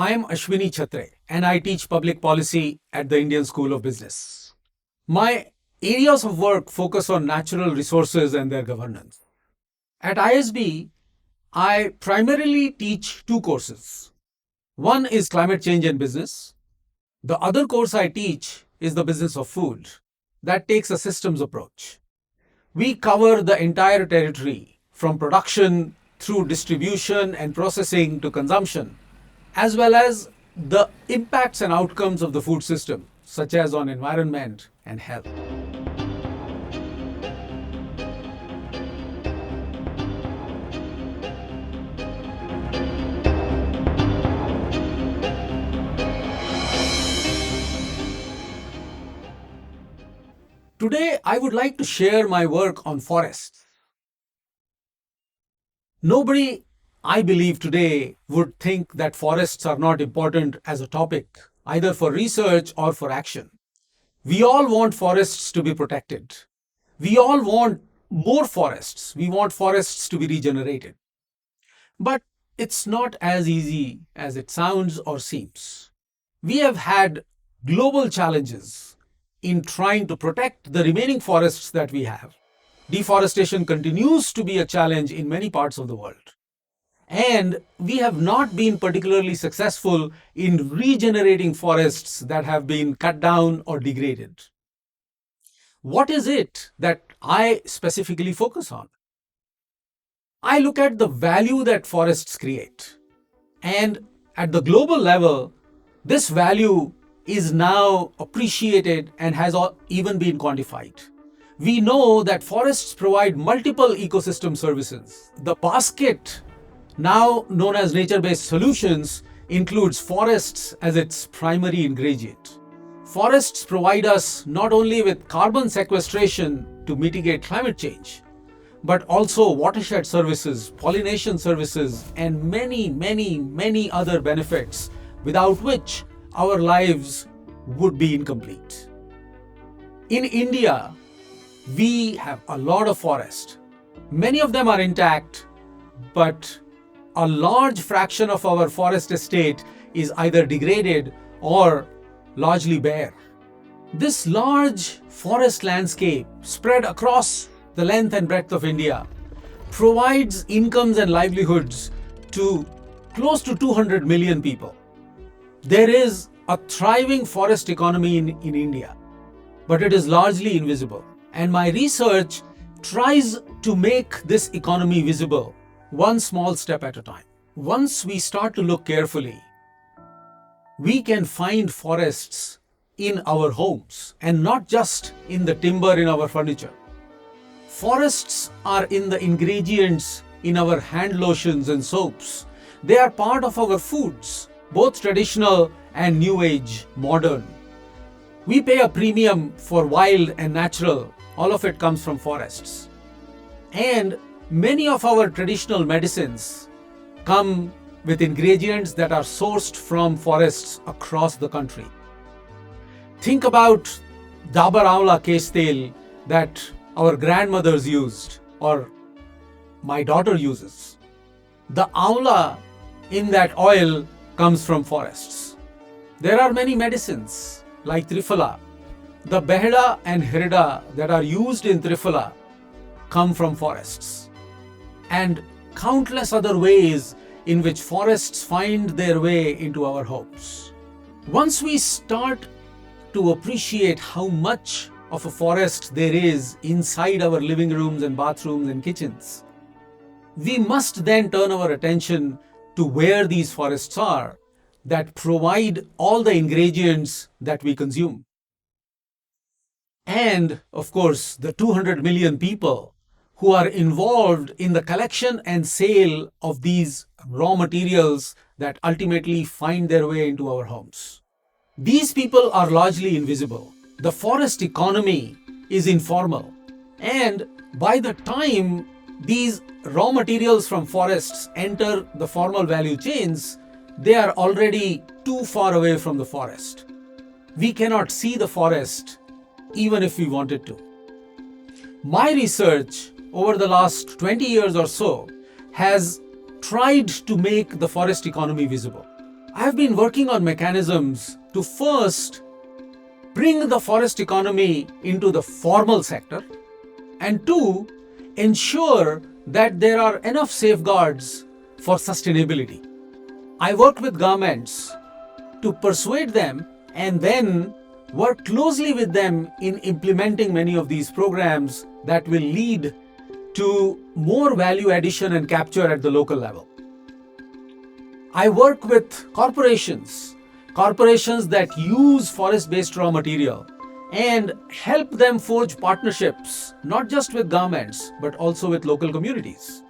I am Ashwini Chhatre and I teach public policy at the Indian School of Business. My areas of work focus on natural resources and their governance. At ISB, I primarily teach two courses. One is climate change and business. The other course I teach is the business of food. That takes a systems approach. We cover the entire territory from production through distribution and processing to consumption, as well as the impacts and outcomes of the food system, such as on environment and health. Today, I would like to share my work on forests. Nobody, I believe today, would think that forests are not important as a topic, either for research or for action. We all want forests to be protected. We all want more forests. We want forests to be regenerated. But it's not as easy as it sounds or seems. We have had global challenges in trying to protect the remaining forests that we have. Deforestation continues to be a challenge in many parts of the world. And we have not been particularly successful in regenerating forests that have been cut down or degraded. What is it that I specifically focus on? I look at the value that forests create. And at the global level, this value is now appreciated and has even been quantified. We know that forests provide multiple ecosystem services. The basket, now known as nature-based solutions, includes forests as its primary ingredient. Forests provide us not only with carbon sequestration to mitigate climate change, but also watershed services, pollination services, and many other benefits without which our lives would be incomplete. In India, we have a lot of forest. Many of them are intact, but a large fraction of our forest estate is either degraded or largely bare. This large forest landscape spread across the length and breadth of India provides incomes and livelihoods to close to 200 million people. There is a thriving forest economy in India, but it is largely invisible. And my research tries to make this economy visible, one small step at a time. Once we start to look carefully, we can find forests in our homes and not just in the timber in our furniture. Forests are in the ingredients in our hand lotions and soaps. They are part of our foods, both traditional and new age, modern. We pay a premium for wild and natural. All of it comes from forests. And many of our traditional medicines come with ingredients that are sourced from forests across the country. Think about Dabur Amla Kesh Tel that our grandmothers used or my daughter uses. The amla in that oil comes from forests. There are many medicines like Triphala. The Behda and Hirda that are used in Triphala come from forests. And countless other ways in which forests find their way into our homes. Once we start to appreciate how much of a forest there is inside our living rooms and bathrooms and kitchens, we must then turn our attention to where these forests are that provide all the ingredients that we consume. And, of course, the 200 million people who are involved in the collection and sale of these raw materials that ultimately find their way into our homes. These people are largely invisible. The forest economy is informal. And by the time these raw materials from forests enter the formal value chains, they are already too far away from the forest. We cannot see the forest even if we wanted to. My research over the last 20 years or so has tried to make the forest economy visible. I have been working on mechanisms to first bring the forest economy into the formal sector, and two, ensure that there are enough safeguards for sustainability. I worked with governments to persuade them and then work closely with them in implementing many of these programs that will lead to more value addition and capture at the local level. I work with corporations that use forest-based raw material and help them forge partnerships, not just with governments, but also with local communities.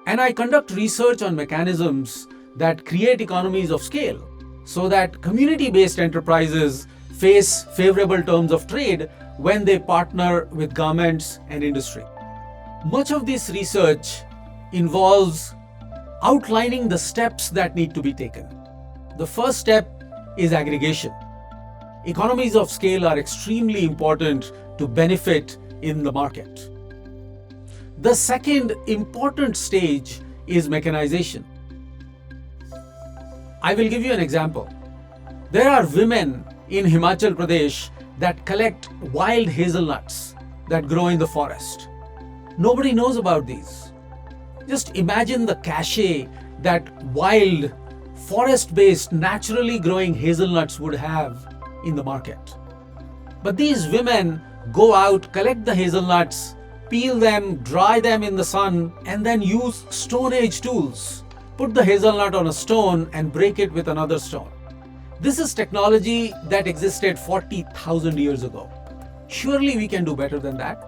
And I conduct research on mechanisms that create economies of scale so that community-based enterprises face favorable terms of trade when they partner with governments and industry. Much of this research involves outlining the steps that need to be taken. The first step is aggregation. Economies of scale are extremely important to benefit in the market. The second important stage is mechanization. I will give you an example. There are women in Himachal Pradesh that collect wild hazelnuts that grow in the forest. Nobody knows about these. Just imagine the cachet that wild, forest-based, naturally growing hazelnuts would have in the market. But these women go out, collect the hazelnuts, peel them, dry them in the sun, and then use Stone Age tools. Put the hazelnut on a stone and break it with another stone. This is technology that existed 40,000 years ago. Surely we can do better than that.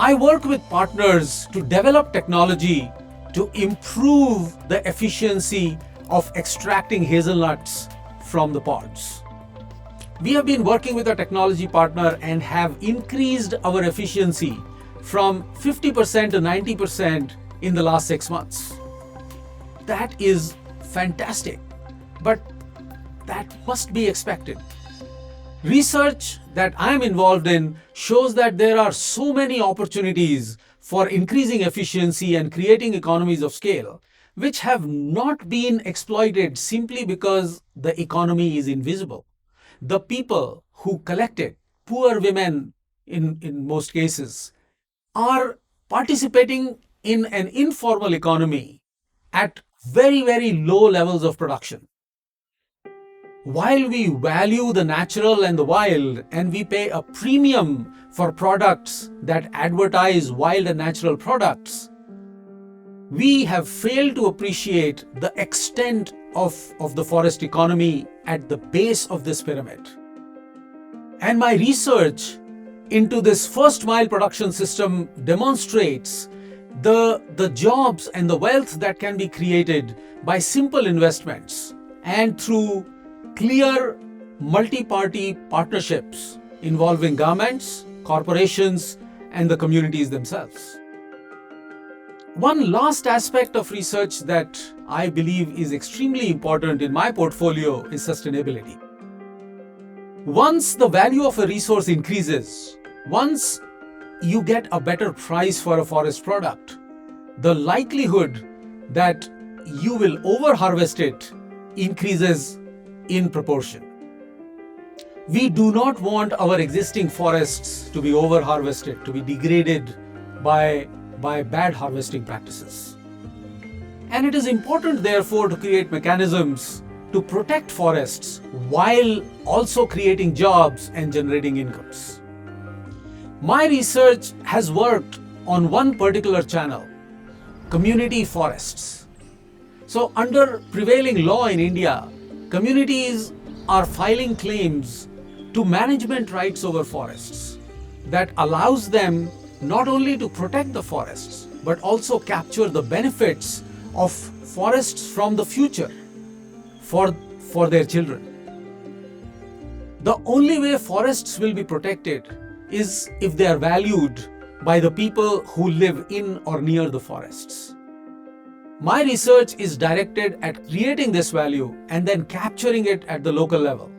I work with partners to develop technology to improve the efficiency of extracting hazelnuts from the pods. We have been working with a technology partner and have increased our efficiency from 50% to 90% in the last 6 months. That is fantastic, but that must be expected. Research that I am involved in shows that there are so many opportunities for increasing efficiency and creating economies of scale, which have not been exploited simply because the economy is invisible. The people who collect it, poor women in most cases, are participating in an informal economy at very, very low levels of production. While we value the natural and the wild, and we pay a premium for products that advertise wild and natural products, we have failed to appreciate the extent of the forest economy at the base of this pyramid. And my research into this first mile production system demonstrates the jobs and the wealth that can be created by simple investments and through clear multi-party partnerships involving governments, corporations, and the communities themselves. One last aspect of research that I believe is extremely important in my portfolio is sustainability. Once the value of a resource increases, once you get a better price for a forest product, the likelihood that you will over-harvest it increases in proportion. We do not want our existing forests to be over-harvested, to be degraded by bad harvesting practices. And it is important, therefore, to create mechanisms to protect forests while also creating jobs and generating incomes. My research has worked on one particular channel, community forests. So under prevailing law in India, communities are filing claims to management rights over forests that allows them not only to protect the forests, but also capture the benefits of forests from the future for their children. The only way forests will be protected is if they are valued by the people who live in or near the forests. My research is directed at creating this value and then capturing it at the local level,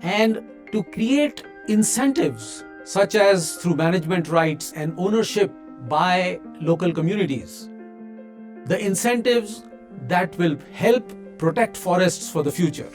and to create incentives such as through management rights and ownership by local communities. The incentives that will help protect forests for the future.